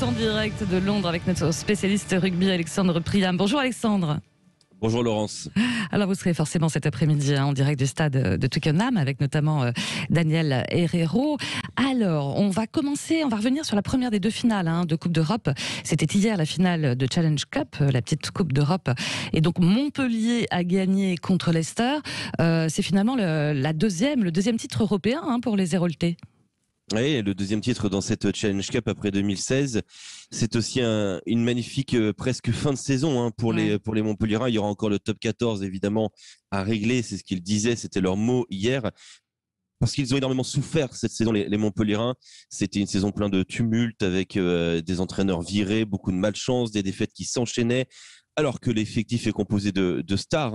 en direct de Londres avec notre spécialiste rugby Alexandre Priam. Bonjour Alexandre. Bonjour Laurence. Alors vous serez forcément cet après-midi en direct du stade de Twickenham avec notamment Daniel Herrero. Alors on va revenir sur la première des deux finales de Coupe d'Europe. C'était hier la finale de Challenge Cup, la petite Coupe d'Europe. Et donc Montpellier a gagné contre Leicester. C'est finalement le deuxième titre européen pour les Héroltais. Oui, le deuxième titre dans cette Challenge Cup après 2016. C'est aussi une magnifique presque fin de saison pour les Montpelliérains. Il y aura encore le top 14 évidemment à régler. C'est ce qu'ils disaient, c'était leur mot hier. Parce qu'ils ont énormément souffert cette saison, les Montpelliérains. C'était une saison pleine de tumulte avec des entraîneurs virés, beaucoup de malchance, des défaites qui s'enchaînaient. Alors que l'effectif est composé de stars,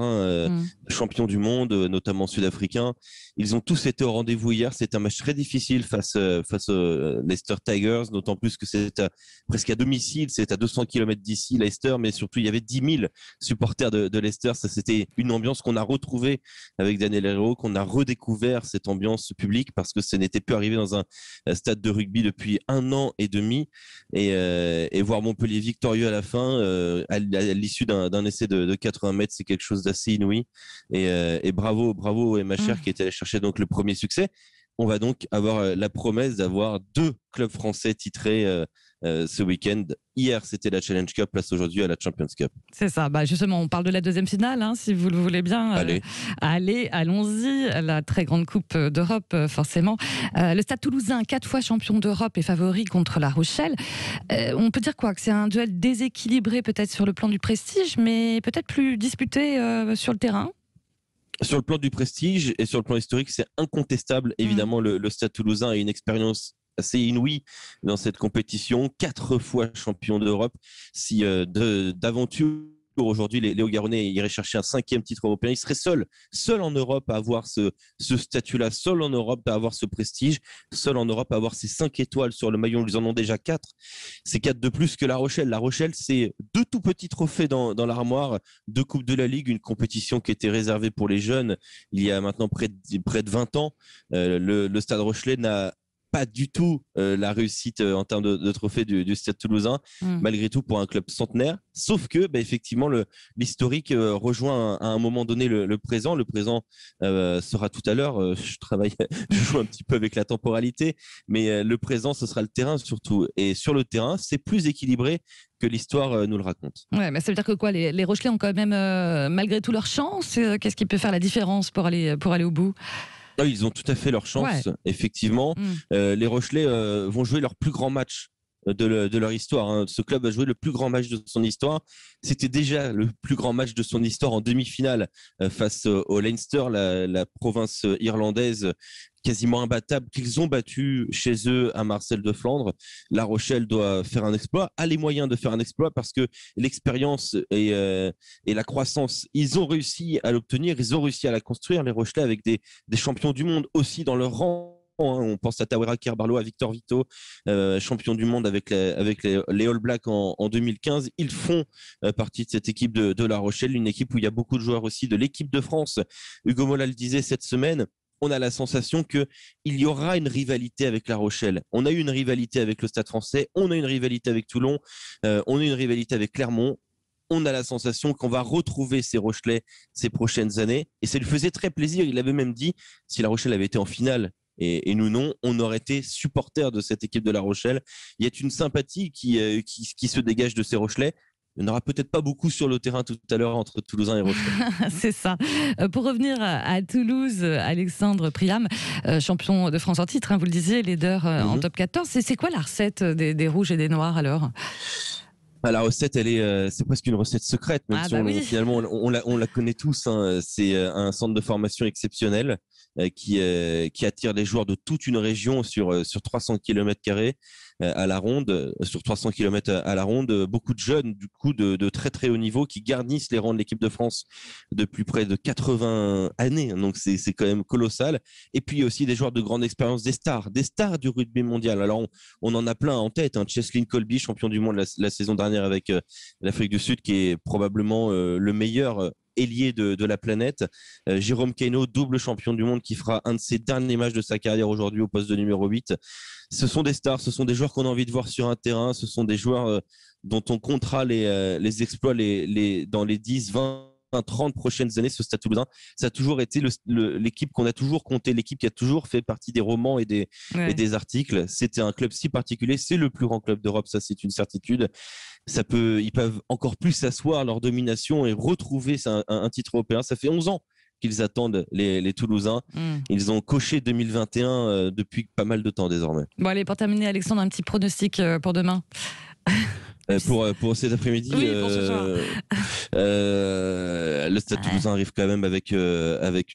champions du monde, notamment sud-africains. Ils ont tous été au rendez-vous hier. C'est un match très difficile face aux Leicester Tigers, d'autant plus que c'est presque à domicile. C'est à 200 km d'ici, Leicester, mais surtout, il y avait 10 000 supporters de Leicester. Ça, c'était une ambiance qu'on a retrouvée avec Daniel Herrero, qu'on a redécouvert cette ambiance publique parce que ça n'était plus arrivé dans un stade de rugby depuis 1 an et demi. Et voir Montpellier victorieux à la fin, à l'issue d'un essai de 80 mètres, c'est quelque chose d'assez inouï. Et bravo Emma Cher qui est allé chercher donc le premier succès. On va donc avoir la promesse d'avoir 2 clubs français titrés ce week-end. Hier, c'était la Challenge Cup, place aujourd'hui à la Champions Cup. C'est ça. Justement, on parle de la deuxième finale, si vous le voulez bien. Allons-y. La très grande Coupe d'Europe, forcément. Le Stade Toulousain, 4 fois champion d'Europe et favori contre La Rochelle. On peut dire quoi? Que c'est un duel déséquilibré peut-être sur le plan du prestige, mais peut-être plus disputé sur le terrain. Sur le plan du prestige et sur le plan historique, c'est incontestable. Évidemment, le Stade Toulousain a une expérience assez inouïe dans cette compétition. 4 fois champion d'Europe. Si d'aventure aujourd'hui les Hauts-Garonnais iraient chercher un 5e titre européen, ils seraient seuls en Europe à avoir ce statut-là, seuls en Europe à avoir ce prestige, seuls en Europe à avoir ces 5 étoiles sur le maillot. Ils en ont déjà 4. C'est 4 de plus que La Rochelle. La Rochelle, c'est 2 tout petits trophées dans l'armoire, 2 Coupes de la Ligue, une compétition qui était réservée pour les jeunes il y a maintenant près de 20 ans. Le Stade Rochelais n'a pas du tout la réussite en termes de trophées du Stade Toulousain, malgré tout pour un club centenaire. Sauf que, effectivement, l'historique rejoint à un moment donné le présent. Le présent sera tout à l'heure. Je joue un petit peu avec la temporalité, mais le présent, ce sera le terrain surtout. Et sur le terrain, c'est plus équilibré que l'histoire nous le raconte. Ouais, mais ça veut dire que quoi, les Rochelais ont quand même, malgré tout, leur chance. Qu'est-ce qui peut faire la différence pour aller au bout? Ils ont tout à fait leur chance, effectivement. Les Rochelais vont jouer leur plus grand match de leur histoire. Ce club a joué le plus grand match de son histoire. C'était déjà le plus grand match de son histoire en demi-finale face au Leinster, la province irlandaise quasiment imbattable qu'ils ont battu chez eux à Marcel de Flandre. La Rochelle doit faire un exploit, a les moyens de faire un exploit parce que l'expérience et la croissance, ils ont réussi à l'obtenir, ils ont réussi à la construire, les Rochelais, avec des champions du monde aussi dans leur rang. On pense à Tawera Kerbarlo, à Victor Vito, champion du monde avec les All Blacks en 2015. Ils font partie de cette équipe de La Rochelle, une équipe où il y a beaucoup de joueurs aussi de l'équipe de France. Hugo Mola le disait cette semaine. On a la sensation qu'il y aura une rivalité avec La Rochelle. On a eu une rivalité avec le Stade français, on a une rivalité avec Toulon, on a une rivalité avec Clermont. On a la sensation qu'on va retrouver ces Rochelais ces prochaines années. Et ça lui faisait très plaisir. Il avait même dit, si La Rochelle avait été en finale et nous non, on aurait été supporters de cette équipe de La Rochelle. Il y a une sympathie qui se dégage de ces Rochelais. Il n'y en aura peut-être pas beaucoup sur le terrain tout à l'heure entre Toulousain et Rochelais. C'est ça. Pour revenir à Toulouse, Alexandre Priam, champion de France en titre, vous le disiez, leader en top 14. C'est quoi la recette des Rouges et des Noirs alors ? La recette, c'est presque une recette secrète, même si finalement on la connaît tous. C'est un centre de formation exceptionnel qui attire les joueurs de toute une région sur 300 km² à la ronde, sur 300 km à la ronde, beaucoup de jeunes du coup de très très haut niveau qui garnissent les rangs de l'équipe de France depuis près de 80 années. Donc c'est quand même colossal. Et puis aussi des joueurs de grande expérience, des stars du rugby mondial. Alors on en a plein en tête. Cheslin Kolbe, champion du monde la saison dernière avec l'Afrique du Sud, qui est probablement le meilleur ailier de la planète. Jérôme Kaino, double champion du monde, qui fera un de ses derniers matchs de sa carrière aujourd'hui au poste de numéro 8. Ce sont des stars, ce sont des joueurs qu'on a envie de voir sur un terrain, ce sont des joueurs dont on comptera les exploits dans les 10, 20, 30 prochaines années. Ce Stade Toulousain, ça a toujours été l'équipe qu'on a toujours compté, l'équipe qui a toujours fait partie des romans et des articles. C'était un club si particulier, c'est le plus grand club d'Europe, ça c'est une certitude. Ils peuvent encore plus s'asseoir leur domination et retrouver un titre européen. Ça fait 11 ans qu'ils attendent, les Toulousains. Ils ont coché 2021 depuis pas mal de temps désormais. Bon allez, pour terminer, Alexandre, un petit pronostic pour demain. Pour cet après-midi, oui, pour ce soir. Le Stade Toulousain arrive quand même avec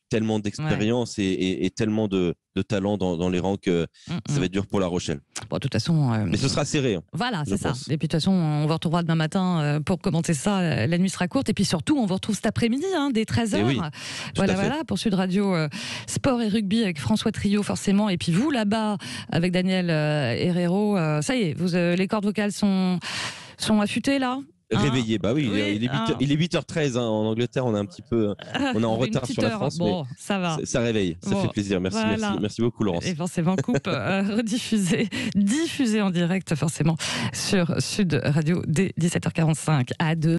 tellement d'expérience et tellement de talent dans les rangs que ça va être dur pour La Rochelle. Bon, de toute façon, mais ce sera serré. Voilà, c'est ça. Et puis de toute façon, on vous retrouvera demain matin pour commenter ça. La nuit sera courte. Et puis surtout, on vous retrouve cet après-midi, dès 13h. Oui, voilà, pour Sud Radio Sport et Rugby avec François Trio, forcément. Et puis vous, là-bas, avec Daniel Herrero, ça y est, les cordes vocales sont affûtées, là. Réveillé, bah oui, il est 8h13 en Angleterre, on est en retard sur la France, bon, ça va. Ça réveille, ça fait plaisir. Merci beaucoup Laurence. Et forcément coupe diffusée en direct forcément sur Sud Radio dès 17h45 à 2.